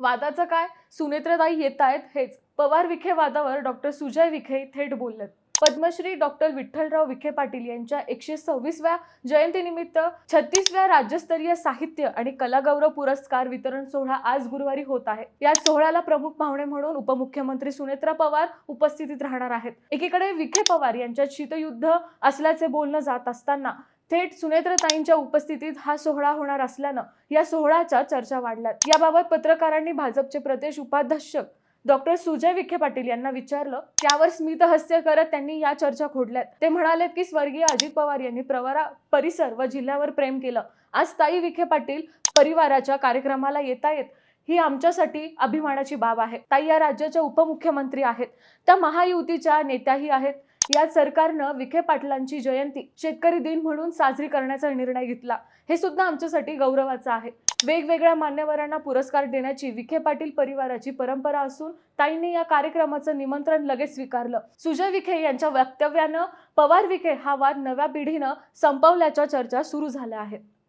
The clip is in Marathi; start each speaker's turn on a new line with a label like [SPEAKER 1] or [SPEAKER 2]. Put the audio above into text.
[SPEAKER 1] वादाचं काय? सुनेत्राताई येतायत हेच. पवार विखे वादावर डॉक्टर सुजय विखे थेट बोललेत. पद्मश्री डॉक्टर विठ्ठलराव विखे पाटील यांच्या 126व्या जयंतीनिमित्त 36व्या राज्यस्तरीय साहित्य आणि कलागौरव पुरस्कार वितरण सोहळा आज गुरुवारी होत आहे. या सोहळ्याला प्रमुख पाहुणे म्हणून उपमुख्यमंत्री सुनेत्रा पवार उपस्थित राहणार आहेत. एकीकडे विखे पवार यांच्यात शीतयुद्ध असल्याचे बोलणं जात असताना थेट सुनेत्राताईंच्या उपस्थितीत हा सोहळा होणार असल्यानं या सोहळ्याच्या चर्चा वाढल्यात. याबाबत पत्रकारांनी भाजपचे प्रदेश उपाध्यक्ष डॉक्टर सुजय विखे पाटील यांना विचारलं, त्यावर स्मितहास्य करत त्यांनी या चर्चा खोडल्यात. ते म्हणाले की स्वर्गीय अजित पवार यांनी प्रवरा परिसर व जिल्ह्यावर प्रेम केलं. आज ताई विखे पाटील परिवाराच्या कार्यक्रमाला येतायत ही आमच्यासाठी अभिमानाची बाब आहे. ताई या राज्याच्या उपमुख्यमंत्री आहेत, त्या महायुतीच्या नेत्याही आहेत. या सरकारनं विखे पाटलांची जयंती शेतकरी दिन म्हणून साजरी करण्याचा निर्णय घेतला. हे सुद्धा आमच्यासाठी गौरवाचं आहे. वेगवेगळ्या मान्यवरांना पुरस्कार देण्याची विखे पाटील परिवाराची परंपरा असून ताईंनी या कार्यक्रमाचं निमंत्रण लगेच स्वीकारलं. सुजय विखे यांच्या वक्तव्यानं पवार विखे हा वाद नव्या पिढीनं संपवल्याच्या चर्चा सुरू झाल्या आहेत.